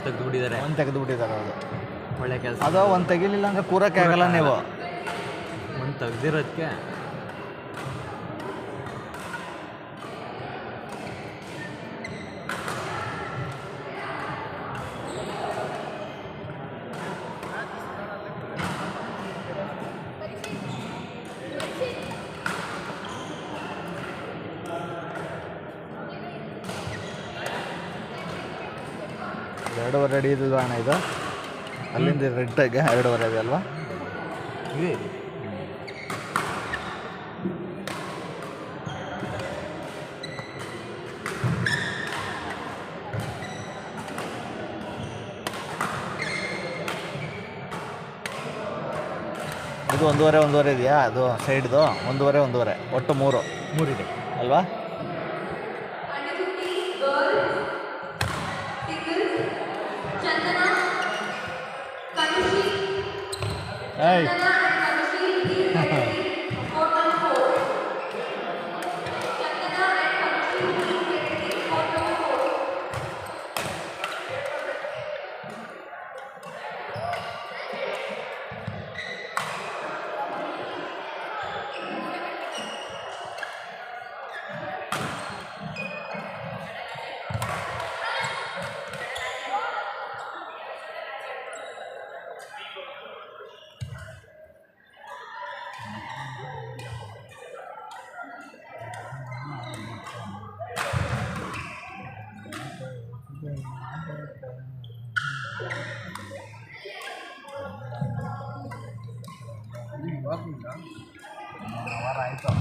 ತೆಗೆದುಬಿಟ್ಟಿದ್ದಾರೆ. ಒಂದು ತೆಗೆದುಬಿಟ್ಟಿದ್ದಾರೆ. ಅದು ಒಳ್ಳೆ ಕೆಲಸ. ಅದು ಒಂದು ತೆಗಿಲಿಲ್ಲ ಅಂದರೆ ಕೂರಕ್ಕೆ ಆಗಲ್ಲ ನೀವು. ಒಂದು ತೆಗ್ದಿರೋದಕ್ಕೆ ಎರಡೂವರೆ ಅಡಿ ಇದಿಲ್ವ ಅಣ್ಣ ಇದು? ಅಲ್ಲಿಂದ ರೆಡ್ಟಾಗೆ ಎರಡೂವರೆ ಇದೆ ಅಲ್ವಾ? ಇದೆ. ಇದು ಒಂದೂವರೆ ಇದೆಯಾ? ಅದು ಸೈಡ್ದು ಒಂದೂವರೆ ಒಟ್ಟು ಮೂರಿದೆ ಅಲ್ವಾ? ಏಯ್ ವಾರ ಆಯಿತು.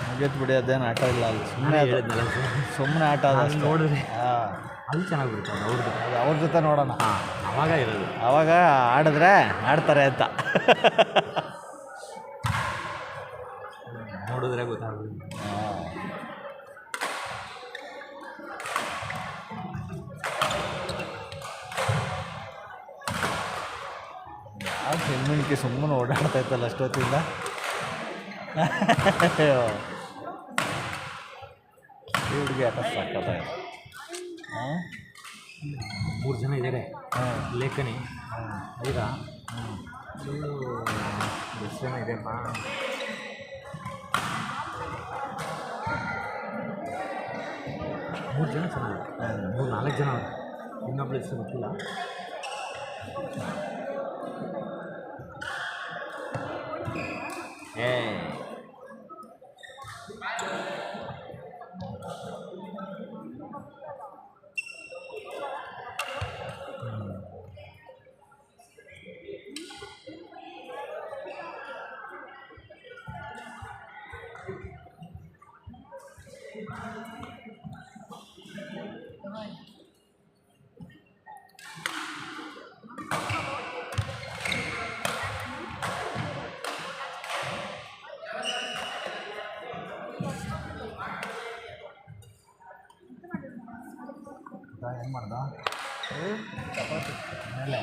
ಮುಗಿಯತ್ ಬಿಡಿ, ಅದೇನು ಆಟ ಇಲ್ಲ ಅಲ್ಲಿ. ಸುಮ್ಮನೆ ಆಟ ಅದು ನೋಡಿದ್ರೆ ಹಾಂ, ಅಲ್ಲಿ ಚೆನ್ನಾಗಿ ಬಿಡ್ತಾರೆ ಅವ್ರದ್ದು. ಅವ್ರ ಜೊತೆ ನೋಡೋಣ. ಅವಾಗ ಇರೋದು, ಆವಾಗ ಆಡಿದ್ರೆ ಆಡ್ತಾರೆ ಅಂತ ನೋಡಿದ್ರೆ ಗೊತ್ತಾಗೋದು. ಯಾವ ಹೆಣ್ಮಣಿಕೆ ಸುಮ್ಮನೆ ಓಡಾಡ್ತಾ ಇತ್ತಲ್ಲ ಅಷ್ಟೊತ್ತಿಂದ. ಈ ಹುಡುಗಿ ಆಟ ಸಾಕಾಗಿದೆ. ಹಾಂ, 3 ಜನ ಇದ್ದಾರೆ. ಲೇಖನಿ ಐರಾ ಎಷ್ಟು ಜನ ಇದೆಯಪ್ಪ? 3 ಜನ ಚೆನ್ನಾಗಿದೆ. 3-4 ಜನ ಇನ್ನೊಬ್ಳು ಹೆಸರು ಗೊತ್ತಿಲ್ಲ. ಏ ಏನು ಮಾಡ್ದ? ಚಪಾತಿ ಮೇಲೆ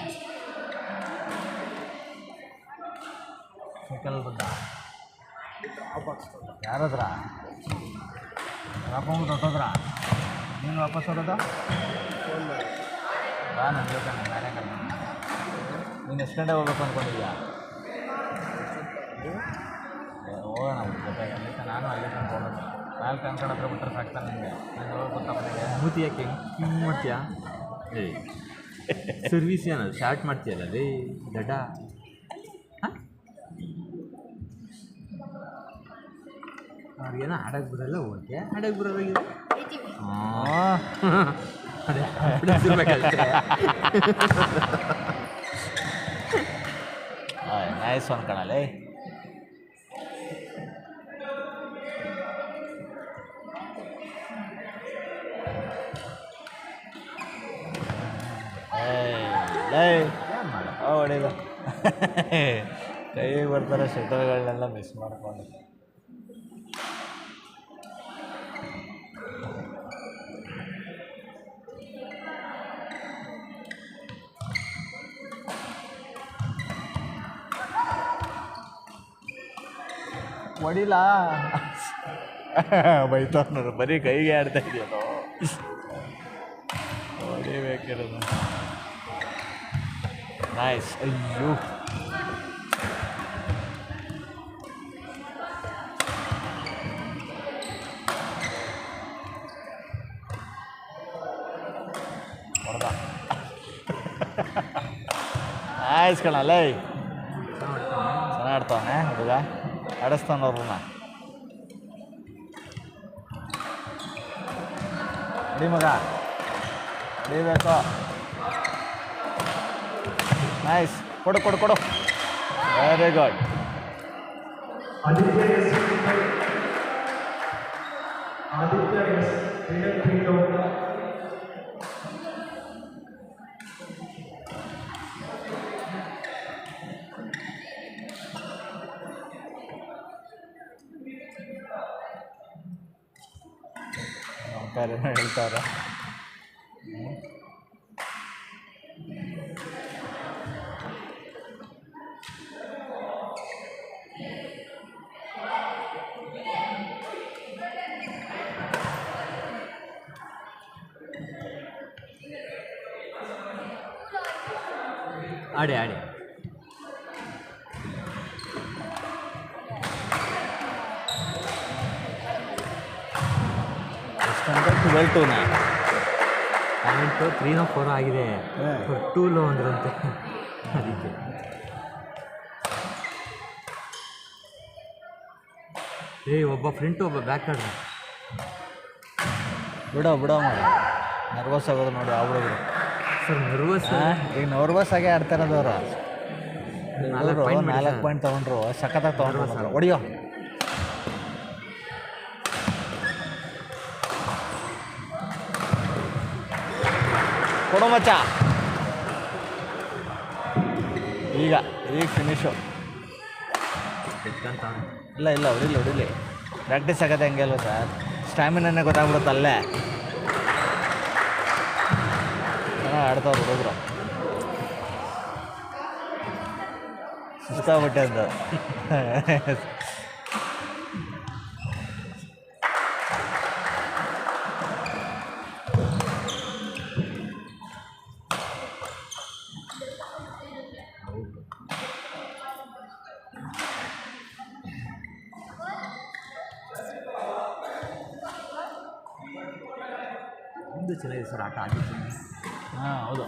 ಸೈಕಲ್ ಬಂದ. ಯಾರದ್ರ ಹಾಕೊಂಡು ಹೊಟ್ಟೋದ್ರ? ನೀನು ವಾಪಸ್ ಹೊಡೋದ? ಬಾ, ನಾನು ಹೇಳ್ತಾನೆ ನಾನೇ ಕರ್ಮ. ನೀನು ಎಷ್ಟು ಗಂಟೆ ಹೋಗ್ಬೇಕು ಅಂದ್ಕೊಂಡಿದ್ಯಾ? ಹೋಗೋಣ ಜೊತೆಗೆ. ಅಲ್ಲಿಂದ ನಾನು ಅಲ್ಲಿ ತನಕ ಹೋಗೋದು. 4 ಅಂಕಣ ಹತ್ರ ಬಿಟ್ಟರೆ ಸಾಕ್ತಾನೆ ನಿಮಗೆ. ನಾನು ಹೋಗಿ ಗೊತ್ತಾ ಮನೆಗೆ ಮೂತಿ ಯಾಕೆ ಹಿಂಗೆ ಮಾಡ್ತೀಯಾ? ಏ ಸರ್ವೀಸ್ ಏನದು ಸ್ಟಾರ್ಟ್ ಮಾಡ್ತೀಯಲ್ಲ ರೀ ದಡ್ಡ. ಅವ್ರಿಗೇನೋ ಆಡೋಕ್ಕೆ ಬರಲ್ಲ, ಓಕೆ ಆಡೋಕ್ಕೆ ಬರೋದಾಗಿದೆ. ಅದೇ ನೈಸ್ ಒನ್ ಕಣಲೆ. ಏನು ಮಾಡ ಹೊಡಿದ ಕೈಗೆ ಬರ್ತಾರೆ ಶಟರ್ಗಳನ್ನೆಲ್ಲ ಮಿಸ್ ಮಾಡ್ಕೊಂಡು. ಹೊಡಿಲ್ಲ ಬೈತಾವ್ರು, ಬರೀ ಕೈಗೆ ಆಡ್ತಾ ಇದೆಯಲ್ಲ, ಹೊಡಿಬೇಕಿರೋದು. ನೈಸ್. ಅಯ್ಯೋ ಹೊಡೆದ. ನೈಸ್ ಕಣಲ್ಲ, ಚೆನ್ನಾಗಿ ಆಡ್ತಾವನೆ ಹುಡುಗ, ಆಡಿಸ್ತಾನ ಅವ್ರನ್ನ. ಹೊಡಿ ಮಗ, ಹೊಡಿಬೇಕು. ನೈಸ್, ಕೊಡು ಕೊಡು ಕೊಡು, ವೆರಿ ಗುಡ್. ಹೇಳ್ತಾರೆ ಆಡಿ ಆಡಿ. ಎಷ್ಟಂದ್ರೆ 12-2 ಪಾಯಿಂಟು 3-4 ಆಗಿದೆ. 2 ಲೋ ಅಂದ್ರಂತೆ ಅದಕ್ಕೆ. ಒಬ್ಬ ಫ್ರಂಟು ಒಬ್ಬ ಬ್ಯಾಕ್ ಆಡ್ರ. ಬಿಡೋ ಮಾಡಿ ನರ್ವಸ್ ಆಗೋದು ನೋಡಿ ಆ ಹುಡುಗರು. ಸರ್ ನರ್ವಸ್, ಈಗ ನರ್ವಸ್ ಆಗೇ ಆಡ್ತಾ ಇರೋದವ್ರು. 4 ಪಾಯಿಂಟ್ ತೊಗೊಂಡ್ರು, ಸಖತ್ತಾಗಿ ತೊಗೊಂಡ್ರು. ಹೊಡಿಯೋ ಕೊಡು ಮಚ್ಚ. ಈಗ ಫಿನಿಶು. ಇಲ್ಲ ಹೊಡಿಲಿ ಪ್ರಾಕ್ಟೀಸ್ ಆಗೋದು ಹೆಂಗೆ ಅಲ್ವ ಸರ್, ಸ್ಟ್ಯಾಮಿನೇ ಗೊತ್ತಾಗ್ಬಿಡುತ್ತೆ ಅಲ್ಲೇ. ಚೆನ್ನಾಗಿ ಆಡ್ತಾವ್ರು ಹುಡುಗರು, ಸುಸ್ತಾಗ್ಬಿಟ್ಟೆ ಅಂತ. ಒಂದು ಚೆನ್ನಾಗಿದೆ ಸರ್ ಆಟ ಆಗಿತ್ತು. ಹಾಂ ಹೌದು.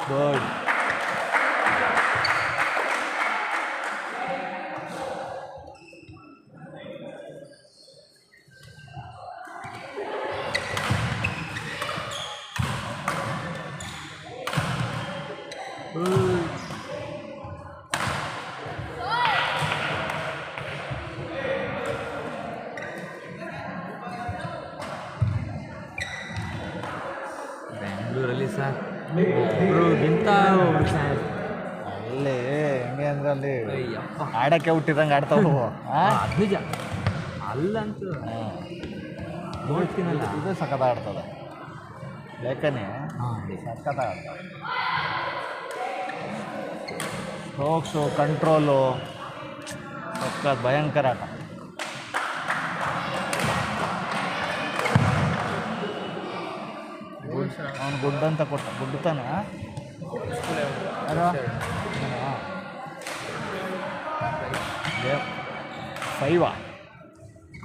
ಗುಡ್. ಬೆಂಗಳೂರಲ್ಲಿ ಸರ್ ಒಬ್ರಿಗಿಂತ ಅಲ್ಲಿ ಹೆಂಗೆ ಅಂದ್ರೆ ಅಲ್ಲಿ ಅಯ್ಯಪ್ಪ ಆಡೋಕ್ಕೆ ಹುಟ್ಟಿದಂಗೆ ಆಡ್ತಾವು. ಅದು ನಿಜ. ಅಲ್ಲಂತೂ ನೋಡ್ತೀನಲ್ಲ, ಇದು ಸಖತ್ ಆಡ್ತದೆ. ಲೇಖನಿ ಸಖತ್ ಆಡ್ತದೆ. ಸ್ಟ್ರೋಕ್ಸು, ಕಂಟ್ರೋಲು ಸಖತ್ ಭಯಂಕರ ಆಟ. ಅವನು ಗುಡ್ ಅಂತ ಕೊಟ್ಟ, ಗುಡ್ತಾನ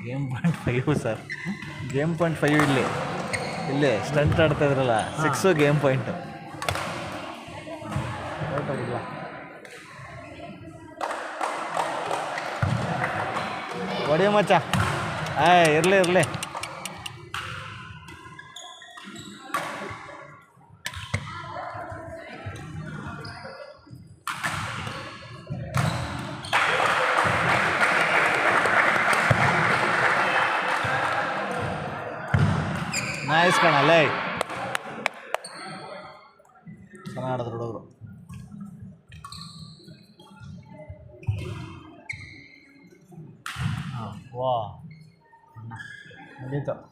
game point 5 sir. Game point 5 ಇಲ್ಲಿ ಸ್ಟಂಟ್ ಆಡ್ತಾ ಇದ್ರಲ್ಲ, 6 ಗೇಮ್ ಪಾಯಿಂಟು. ಹೊಡಿಯ ಮಚ್ಚ. ಇರಲಿ ಇರಲಿ. ನೈಸ್ ಕಣಲ್ಲೇ. ಚೆನ್ನಾಗಿ ಆಡಿದ್ರು ಹುಡುಗರು. ಹಾಂ ವಾ ನಡೀತು.